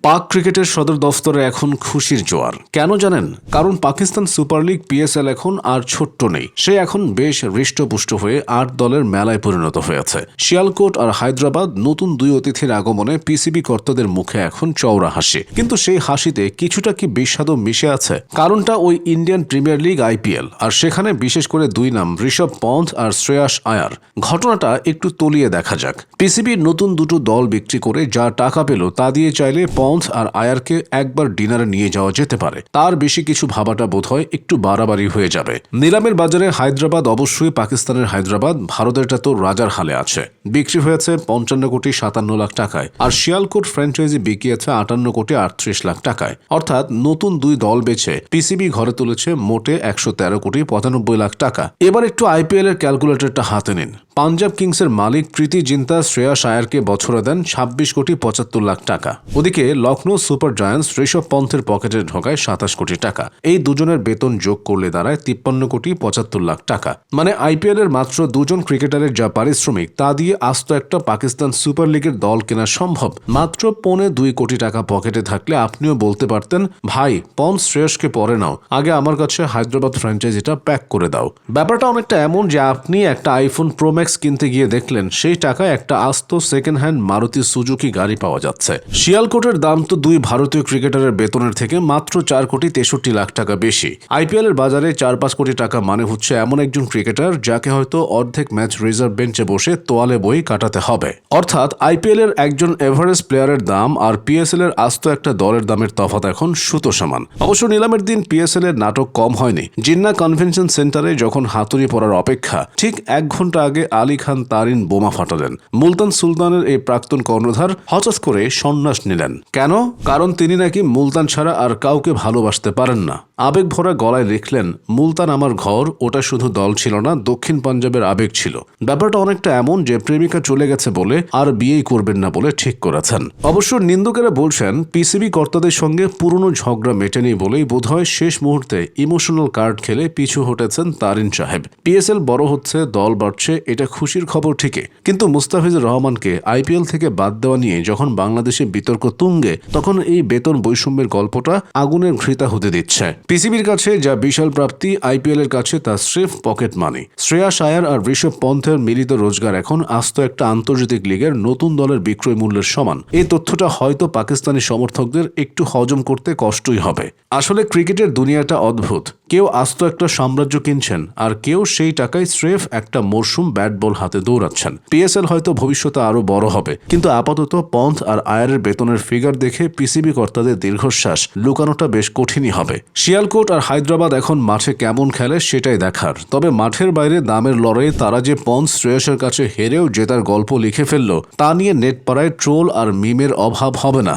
পাক ক্রিকেটের সদর দফতরে এখন খুশির জোয়ার। কেন জানেন? কারণ পাকিস্তান সুপার লিগ পিএসএল এখন আর ছোট্ট নেই, সে এখন বেশ হৃষ্টপুষ্ট হয়ে ৮ দলের মেলায় পরিণত হয়েছে। শিয়ালকোট আর হায়দ্রাবাদ নতুন দুই অতিথির আগমনে পিসিবি কর্তাদের মুখে এখন চওড়া হাসি, কিন্তু সেই হাসিতে কিছুটা কি বিষাদও মিশে আছে। কারণটা ওই ইন্ডিয়ান প্রিমিয়ার লিগ আইপিএল, আর সেখানে বিশেষ করে দুই নাম ঋষভ পন্থ আর শ্রেয়াস আয়ার। ঘটনাটা একটু তলিয়ে দেখা যাক। পিসিবির নতুন দুটো দল বিক্রি করে যা টাকা পেল তা দিয়ে চাইলে পন্থ আর আয়ারকে একবার ডিনারে নিয়ে যাওয়া যেতে পারে। তার বেশি কিছু ভাবাটা বোধহয় একটু বাড়াবাড়ি হয়ে যাবে। নিলামের বাজারে হায়দ্রাবাদ অবশ্যই পাকিস্তানের হায়দ্রাবাদ, ভারতেরটা তো রাজার হালে আছে। বিক্রি হয়েছে ৫৫,৫৭,০০,০০০ টাকায়, আর শিয়ালকোট ফ্র্যাঞ্চাইজি বিকিয়েছে ৫৮,৩৮,০০,০০০ টাকায়। অর্থাৎ নতুন দুই দল বেছে পিসিবি ঘরে তুলেছে মোটে ১১৩,৯৫,০০,০০০ টাকা। এবার একটু আইপিএল এর ক্যালকুলেটরটা হাতে নিন। পাঞ্জাব কিংসের মালিক প্রীতি জিন্তা শ্রেয়াস আয়ারকে বছরে দেন ২৬,৭৫,০০,০০০ টাকা। ওদিকে লখনৌ সুপার জায়ান্টস ঋষভ পন্থের পকেটে ঢোকায় ২৭ কোটি টাকা। এই দুজনের বেতন যোগ করলে দাঁড়ায় ৫৩,৭৫,০০,০০০ টাকা। মানে আইপিএল এর মাত্র দুজন ক্রিকেটারের যা পারিশ্রমিক তা দিয়ে আস্ত একটা পাকিস্তান সুপার লিগের দল কেনা সম্ভব। মাত্র ২.৫ কোটি টাকা পকেটে থাকলে আপনিও বলতে পারতেন, ভাই পন্থ শ্রেয়সকে পরে নাও, আগে আমার কাছে হায়দ্রাবাদ ফ্র্যাঞ্চাইজিটা প্যাক করে দাও। ব্যাপারটা অনেকটা এমন যে আপনি একটা আইফোন প্রো ম্যাক্স কিনতে গিয়ে দেখলেন সেই টাকায় একটা আস্ত সেকেন্ড হ্যান্ড মারুতি সুজুকি গাড়ি পাওয়া যাচ্ছে। শিয়ালকোটের দাম তো দুই ভারতীয় ক্রিকেটারের বেতনের থেকে মাত্র ৪,৬৩,০০,০০০ টাকা বেশি। আইপিএল এর বাজারে ৪-৫ কোটি টাকা মানে হচ্ছে এমন একজন ক্রিকেটার যাকে হয়তো অর্ধেক ম্যাচ রিজার্ভ বেঞ্চে বসে তোয়ালে বই কাটাতে হবে। অর্থাৎ আইপিএল এর একজন এভারেজ প্লেয়ারের দাম আর পিএসএল এর আস্ত একটা দলের দামের তফাৎ এখন সুতো সমান। অবশ্য নিলামের দিন পিএসএল এর নাটক কম হয়নি। জিন্না কনভেনশন সেন্টারে যখন হাতুড়ি পড়ার অপেক্ষা, ঠিক ১ ঘন্টা আগে আলী খান তারিন বোমা ফাটালেন। মুলতান সুলতানের এই প্রাক্তন কর্ণধার হঠাৎ করে সন্ন্যাস নিলেন। কেন? কারণ তিনি নাকি মুলতান ছাড়া আর কাউকে ভালোবাসতে পারেন না। আবেগ ভরা গলায় লিখলেন, মুলতান আমার ঘর, ওটা শুধু দল ছিল না, দক্ষিণ পাঞ্জাবের আবেগ ছিল। ব্যাপারটা অনেকটা এমন যে প্রেমিকা চলে গেছে বলে আর বিয়েই করবেন না বলে ঠিক করেছেন। অবশ্য নিন্দুকেরা বলছেন পিসিবি কর্তাদের সঙ্গে পুরনো ঝগড়া মেটেনি বলেই বোধহয় শেষ মুহূর্তে ইমোশনাল কার্ড খেলে পিছু হটেছেন তারিন সাহেব। পিএসএল বড় হচ্ছে, দল বাড়ছে, এটা খুশির খবর ঠিকই, কিন্তু মুস্তাফিজুর রহমানকে আইপিএল থেকে বাদ দেওয়া নিয়ে যখন বাংলাদেশে বিতর্ক তুঙ্গে, তখন এই বেতন বৈষম্যের গল্পটা আগুনের ঘৃতা হতে দিচ্ছে। পিসিবির কাছে যা বিশাল প্রাপ্তি, আইপিএল এর কাছে তা স্রেফ পকেট মানি। শ্রেয়াস আয়ার আর ঋষভ পন্থের মিলিত রোজগার এখন আস্ত একটা আন্তর্জাতিক লিগের নতুন দলের বিক্রয় মূল্যের সমান। এই তথ্যটা হয়তো পাকিস্তানি সমর্থকদের একটু হজম করতে কষ্টই হবে। আসলে ক্রিকেটের দুনিয়াটা অদ্ভুত। কেউ আস্ত একটা সাম্রাজ্য কিনছেন, আর কেউ সেই টাকায় স্রেফ একটা মরশুম ব্যাট বল হাতে দৌড়াচ্ছেন। পিএসএল হয়তো ভবিষ্যতে আরো বড় হবে, কিন্তু আপাতত পন্থ আর আয়ারের বেতনের ফিগার দেখে পিসিবি কর্তাদের দীর্ঘশ্বাস লুকানোটা বেশ কঠিনই হবে। শিয়ালকোট আর হায়দ্রাবাদ এখন মাঠে কেমন খেলে সেটাই দেখার। তবে মাঠের বাইরে দামের লড়াইয়ে তারা যে পন্থ শ্রেয়সের কাছে হেরেও জেতার গল্প লিখে ফেলল, তা নিয়ে নেট পাড়ায় ট্রোল আর মিমের অভাব হবে না।